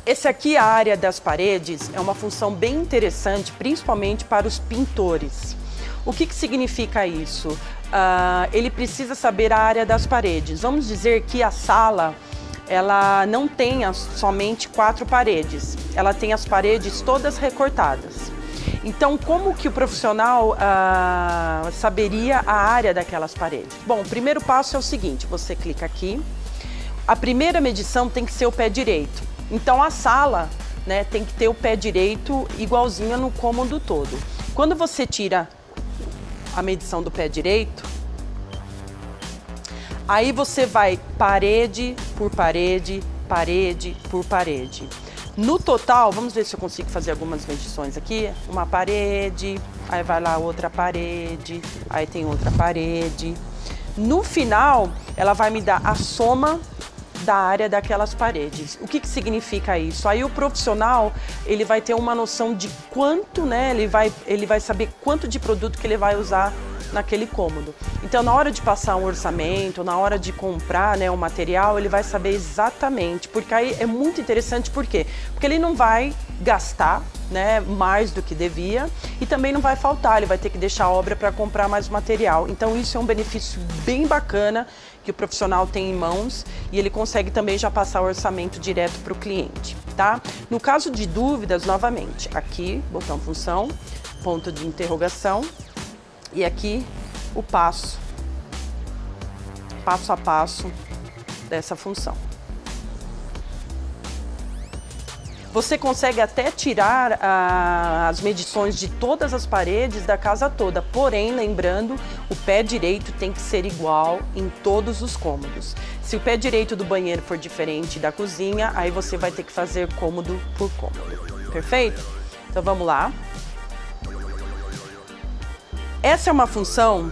Esse aqui, a área das paredes, é uma função bem interessante, principalmente para os pintores. O que significa isso? Ele precisa saber a área das paredes. Vamos dizer que a sala, ela não tenha somente 4 paredes, ela tem as paredes todas recortadas. Então, como que o profissional saberia a área daquelas paredes? Bom, o primeiro passo é o seguinte, você clica aqui, a primeira medição tem que ser o pé direito. Então, a sala, né, tem que ter o pé direito igualzinho no cômodo todo. Quando você tira a medição do pé direito, aí você vai parede por parede, parede por parede. No total, vamos ver se eu consigo fazer algumas medições aqui. Uma parede, aí vai lá outra parede, aí tem outra parede. No final, ela vai me dar a soma da área daquelas paredes. O que significa isso? Aí o profissional, ele vai ter uma noção de quanto, né, ele vai saber quanto de produto que ele vai usar naquele cômodo. Então, na hora de passar um orçamento, na hora de comprar, né, o material, ele vai saber exatamente, porque aí é muito interessante, por quê? Porque ele não vai gastar, né, mais do que devia e também não vai faltar, ele vai ter que deixar a obra para comprar mais material. Então, isso é um benefício bem bacana que o profissional tem em mãos e ele consegue também já passar o orçamento direto para o cliente, tá? No caso de dúvidas, novamente, aqui, botão função, ponto de interrogação, e aqui o passo a passo dessa função. Você consegue até tirar as medições de todas as paredes da casa toda, porém, lembrando, o pé direito tem que ser igual em todos os cômodos. Se o pé direito do banheiro for diferente da cozinha, aí você vai ter que fazer cômodo por cômodo. Perfeito? Então vamos lá. Essa é uma função,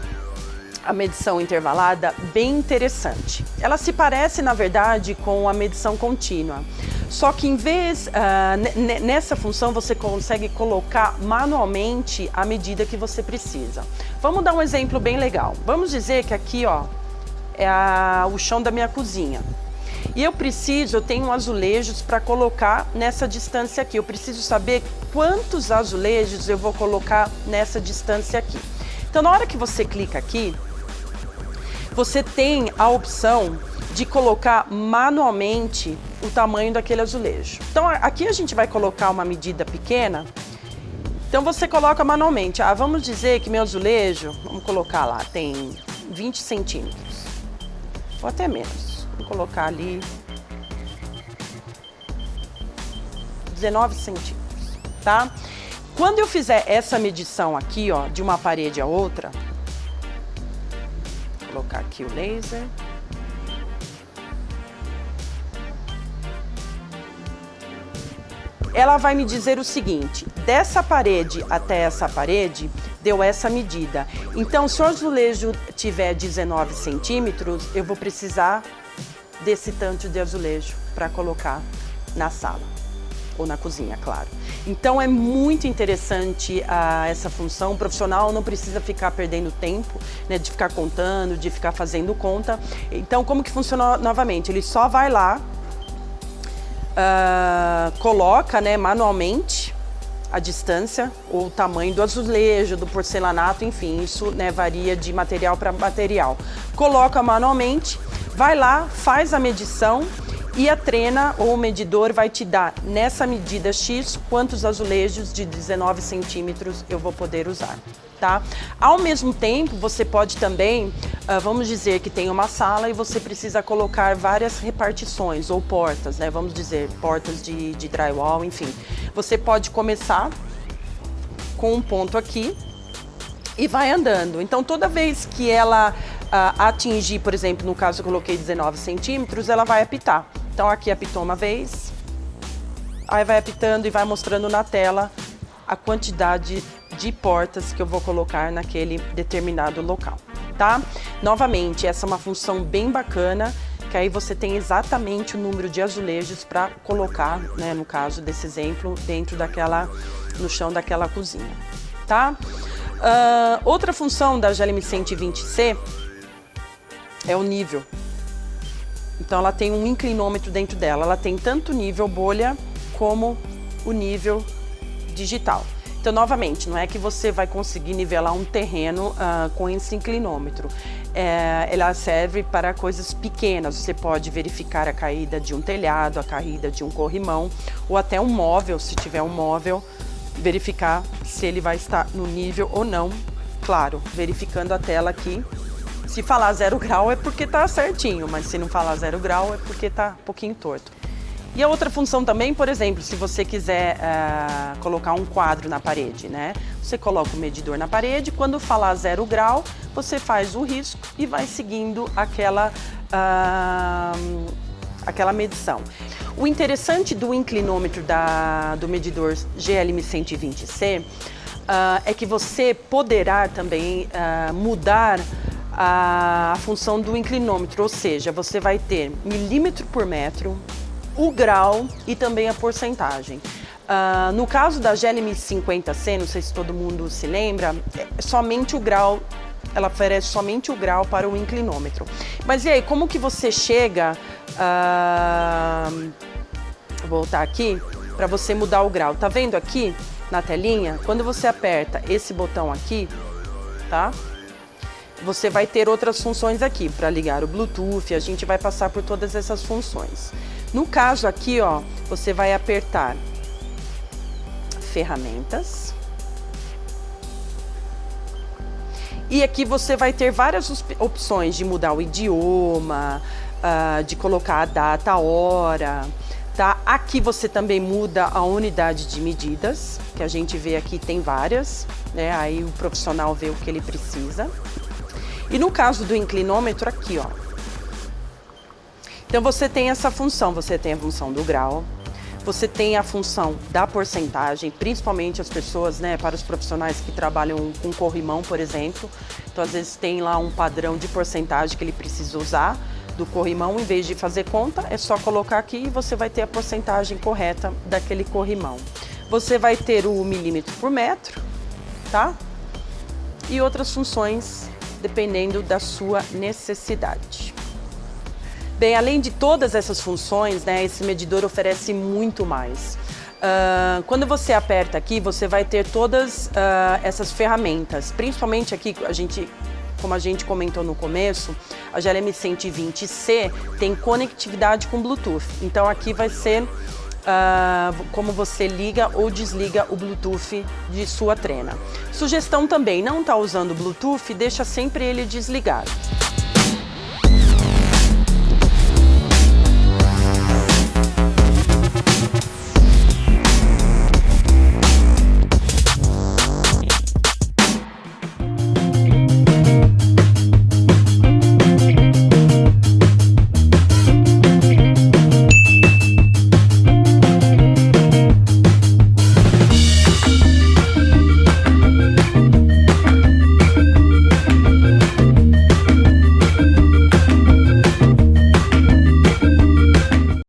a medição intervalada, bem interessante. Ela se parece, na verdade, com a medição contínua. Só que em vez, nessa função você consegue colocar manualmente a medida que você precisa. Vamos dar um exemplo bem legal. Vamos dizer que aqui, ó, é o chão da minha cozinha. E eu tenho azulejos para colocar nessa distância aqui. Eu preciso saber quantos azulejos eu vou colocar nessa distância aqui. Então, na hora que você clica aqui, você tem a opção de colocar manualmente o tamanho daquele azulejo. Então, aqui a gente vai colocar uma medida pequena. Então, você coloca manualmente. Vamos dizer que meu azulejo, vamos colocar lá, tem 20 centímetros. Ou até menos. Vou colocar ali 19 centímetros, tá? Quando eu fizer essa medição aqui, ó, de uma parede a outra, vou colocar aqui o laser. Ela vai me dizer o seguinte, dessa parede até essa parede, deu essa medida. Então, se o azulejo tiver 19 centímetros, eu vou precisar desse tanto de azulejo para colocar na sala, ou na cozinha, claro. Então, é muito interessante essa função. O profissional não precisa ficar perdendo tempo, né, de ficar contando, de ficar fazendo conta. Então, como que funciona novamente? Ele só vai lá, coloca, né, manualmente a distância ou o tamanho do azulejo, do porcelanato, enfim, isso, né, varia de material para material. Coloca manualmente, vai lá, faz a medição e a trena ou o medidor vai te dar nessa medida X quantos azulejos de 19 centímetros eu vou poder usar. Tá? Ao mesmo tempo, você pode também, vamos dizer que tem uma sala e você precisa colocar várias repartições ou portas, né? Vamos dizer, portas de drywall, enfim. Você pode começar com um ponto aqui e vai andando. Então, toda vez que ela atingir, por exemplo, no caso eu coloquei 19 centímetros, ela vai apitar. Então, aqui apitou uma vez, aí vai apitando e vai mostrando na tela a quantidade de portas que eu vou colocar naquele determinado local, tá? Novamente, essa é uma função bem bacana, que aí você tem exatamente o número de azulejos para colocar, né, no caso desse exemplo, dentro no chão daquela cozinha, tá? Outra função da GLM 120C é o nível. Então, ela tem um inclinômetro dentro dela. Ela tem tanto nível bolha como o nível digital. Então, novamente, não é que você vai conseguir nivelar um terreno com esse inclinômetro. Ela serve para coisas pequenas. Você pode verificar a caída de um telhado, a caída de um corrimão, ou até um móvel, se tiver um móvel, verificar se ele vai estar no nível ou não. Claro, verificando a tela aqui. Se falar 0 grau é porque está certinho, mas se não falar 0 grau é porque está um pouquinho torto. E a outra função também, por exemplo, se você quiser colocar um quadro na parede, né? Você coloca o medidor na parede, quando falar 0 grau, você faz o risco e vai seguindo aquela medição. O interessante do inclinômetro do medidor GLM 120C é que você poderá também mudar a função do inclinômetro, ou seja, você vai ter milímetro por metro, o grau e também a porcentagem. No caso da GLM 50C, não sei se todo mundo se lembra, somente o grau, ela oferece somente o grau para o inclinômetro. Mas e aí, como que você chega, vou voltar aqui, para você mudar o grau? Tá vendo aqui na telinha? Quando você aperta esse botão aqui, tá? Você vai ter outras funções aqui, para ligar o Bluetooth, a gente vai passar por todas essas funções. No caso aqui, ó, você vai apertar ferramentas. E aqui você vai ter várias opções de mudar o idioma, de colocar a data, a hora, tá? Aqui você também muda a unidade de medidas, que a gente vê aqui tem várias, né? Aí o profissional vê o que ele precisa. E no caso do inclinômetro aqui, ó. Então você tem essa função, você tem a função do grau, você tem a função da porcentagem, principalmente as pessoas, né, para os profissionais que trabalham com corrimão, por exemplo. Então às vezes tem lá um padrão de porcentagem que ele precisa usar do corrimão, em vez de fazer conta, é só colocar aqui e você vai ter a porcentagem correta daquele corrimão. Você vai ter o milímetro por metro, tá? E outras funções dependendo da sua necessidade. Bem, além de todas essas funções, né, esse medidor oferece muito mais. Quando você aperta aqui, você vai ter todas essas ferramentas, principalmente aqui, como a gente comentou no começo, a GLM 120C tem conectividade com Bluetooth. Então aqui vai ser como você liga ou desliga o Bluetooth de sua trena. Sugestão também, não está usando o Bluetooth, deixa sempre ele desligado.